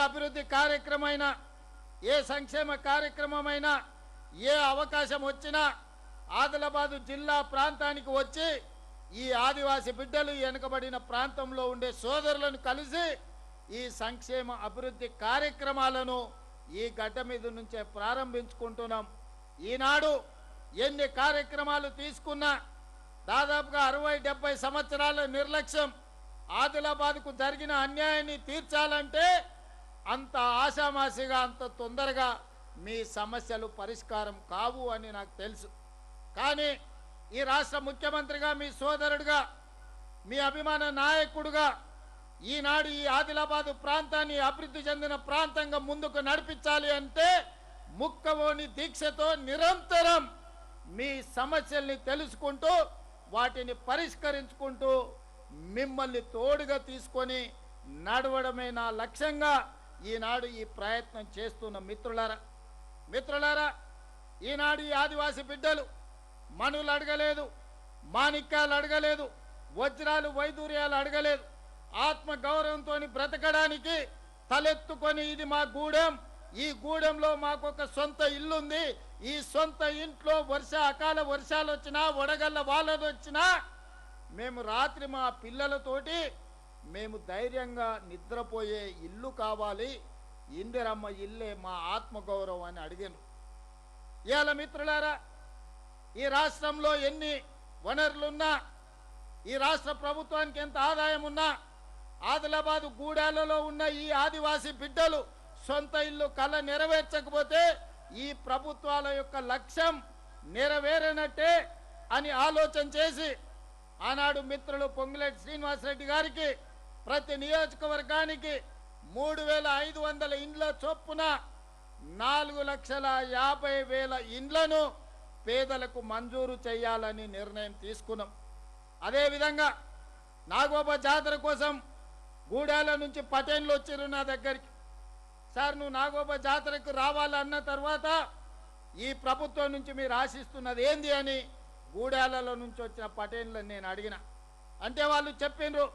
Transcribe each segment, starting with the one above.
అభివృద్ధి కార్యక్రమమైనా ఏ సంక్షేమ కార్యక్రమమైనా ఏ అవకాశం వచ్చినా ఆదిలాబాదు జిల్లా ప్రాంతానికి వచ్చి ఈ ఆదివాసీ బిడ్డలు వెనుకబడిన ప్రాంతంలో ఉండే సోదరులను కలిసి ఈ సంక్షేమ అభివృద్ధి కార్యక్రమాలను ఈ గడ్డ మీద నుంచే ప్రారంభించుకుంటున్నాం. ఈనాడు ఎన్ని కార్యక్రమాలు తీసుకున్నా దాదాపుగా 60-70 సంవత్సరాల నిర్లక్ష్యం ఆదిలాబాద్కు జరిగిన అన్యాయాన్ని తీర్చాలంటే అంత ఆశామాసిగా అంత తొందరగా మీ సమస్యలు పరిష్కారం కావు అని నాకు తెలుసు. కానీ ఈ రాష్ట్ర ముఖ్యమంత్రిగా మీ సోదరుడిగా మీ అభిమాన నాయకుడిగా ఈనాడు ఈ ఆదిలాబాదు ప్రాంతాన్ని అభివృద్ధి చెందిన ప్రాంతంగా ముందుకు నడిపించాలి అంటే ముక్కవోని దీక్షతో నిరంతరం మీ సమస్యల్ని తెలుసుకుంటూ వాటిని పరిష్కరించుకుంటూ మిమ్మల్ని తోడుగా తీసుకొని నడవడమే నా లక్ష్యంగా ఈనాడు ఈ ప్రయత్నం చేస్తున్న మిత్రులారా ఈనాడు ఈ ఆదివాసీ బిడ్డలు మనులు అడగలేదు, మాణిక్యాలు అడగలేదు, వజ్రాలు వైదూర్యాలు అడగలేదు. ఆత్మ గౌరవంతో బ్రతకడానికి తలెత్తుకొని ఇది మా గూడెం, ఈ గూడెంలో మాకొక సొంత ఇల్లుంది, ఈ సొంత ఇంట్లో అకాల వర్షాలు వచ్చినా వడగళ్ళ వానలు వచ్చినా మేము రాత్రి మా పిల్లలతోటి మేము ధైర్యంగా నిద్రపోయే ఇల్లు కావాలి, ఇందిరమ్మ ఇల్లే మా ఆత్మగౌరవం అని అడిగాను. ఇవాళ మిత్రులారా ఈ రాష్ట్రంలో ఎన్ని వనరులున్నా ఈ రాష్ట్ర ప్రభుత్వానికి ఎంత ఆదాయం ఉన్నా ఆదిలాబాదు గూడాలలో ఉన్న ఈ ఆదివాసీ బిడ్డలు సొంత ఇల్లు కళ నెరవేర్చకపోతే ఈ ప్రభుత్వాల యొక్క లక్ష్యం నెరవేరనట్టే అని ఆలోచన చేసి ఆనాడు మిత్రులు పొంగులేటి శ్రీనివాసరెడ్డి గారికి ప్రతి నియోజకవర్గానికి 3500 ఇండ్ల చొప్పున 4,50,000 ఇండ్లను పేదలకు మంజూరు చేయాలని నిర్ణయం తీసుకున్నాం. అదేవిధంగా నాగోబా జాతర కోసం గూడాల నుంచి పటేన్లు వచ్చారు నా దగ్గరికి. సార్ నువ్వు నాగోబా జాతరకు రావాలన్న తర్వాత ఈ ప్రభుత్వం నుంచి మీరు ఆశిస్తున్నది ఏంది అని గూడాలలో నుంచి వచ్చిన పటేన్లను నేను అడిగిన. అంటే వాళ్ళు చెప్పిండ్రు,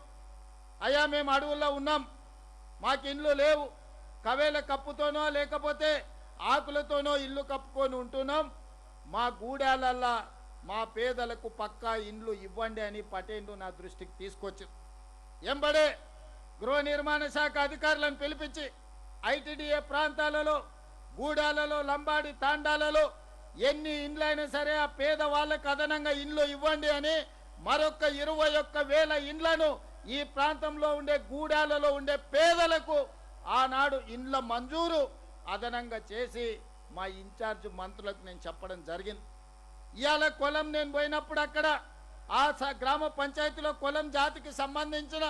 అయ్యా మేము అడవుల్లో ఉన్నాం, మాకు ఇండ్లు లేవు, కవేల కప్పుతోనో లేకపోతే ఆకులతోనో ఇల్లు కప్పుకొని ఉంటున్నాం, మా గూడాలల్లా మా పేదలకు పక్కా ఇండ్లు ఇవ్వండి అని పటేన్లు నా దృష్టికి తీసుకొచ్చారు. ఎంబడే గృహ నిర్మాణ శాఖ అధికారులను పిలిపించి ఐటీడీఏ ప్రాంతాలలో గూడాలలో లంబాడి తాండాలలో ఎన్ని ఇండ్లైనా సరే ఆ పేద వాళ్ళకు అదనంగా ఇండ్లు ఇవ్వండి అని మరొక 21,000 ఇండ్లను ఈ ప్రాంతంలో ఉండే గూడాలలో ఉండే పేదలకు ఆనాడు ఇండ్ల మంజూరు అదనంగా చేసి మా ఇన్ఛార్జ్ మంత్రులకు నేను చెప్పడం జరిగింది. ఇవాళ కొలం నేను పోయినప్పుడు అక్కడ ఆ గ్రామ పంచాయతీలో కొలం జాతికి సంబంధించిన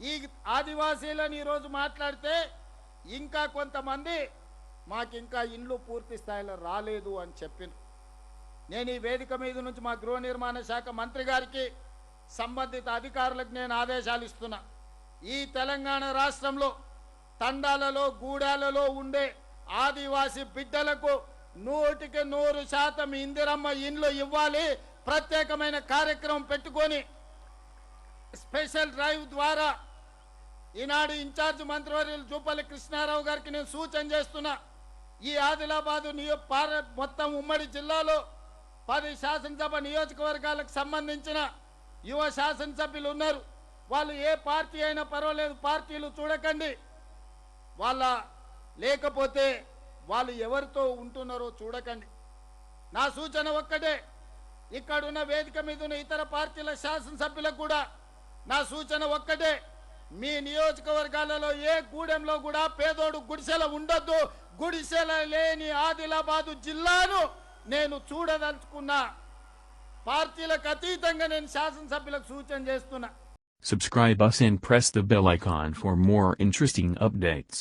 ఈ ఆదివాసీలను ఈరోజు మాట్లాడితే ఇంకా కొంతమంది మాకింకా ఇండ్లు పూర్తి స్థాయిలో రాలేదు అని చెప్పింది. నేను ఈ వేదిక మీద నుంచి మా గృహ నిర్మాణ శాఖ మంత్రి గారికి సంబంధిత అధికారులకు నేను ఆదేశాలు ఇస్తున్నా. ఈ తెలంగాణ రాష్ట్రంలో తండాలలో గూడాలలో ఉండే ఆదివాసీ బిడ్డలకు 100% ఇందిరమ్మ ఇండ్లు ఇవ్వాలి. ప్రత్యేకమైన కార్యక్రమం పెట్టుకొని స్పెషల్ డ్రైవ్ ద్వారా ఈనాడు ఇన్ఛార్జ్ మంత్రివర్యులు జూపల్లి కృష్ణారావు గారికి నేను సూచన చేస్తున్నా. ఈ ఆదిలాబాదు మొత్తం ఉమ్మడి జిల్లాలో 10 శాసనసభ నియోజకవర్గాలకు సంబంధించిన యువ శాసనసభ్యులు ఉన్నారు. వాళ్ళు ఏ పార్టీ అయినా పర్వాలేదు, పార్టీలు చూడకండి, వాళ్ళ లేకపోతే వాళ్ళు ఎవరితో ఉంటున్నారో చూడకండి. నా సూచన ఒక్కటే, ఇక్కడున్న వేదిక మీద ఉన్న ఇతర పార్టీల శాసనసభ్యులకు కూడా నా సూచన ఒక్కటే, మీ నియోజకవర్గాలలో ఏ గూడెంలో కూడా పేదోడు గుడిసెల ఉండొద్దు. గుడిసెల లేని ఆదిలాబాదు జిల్లాను నేను చూడదలుచుకున్నా. పార్టీలకు అతీతంగా నేను శాసనసభ్యులకు సూచన చేస్తున్నా. Subscribe us and press the bell icon for more interesting updates.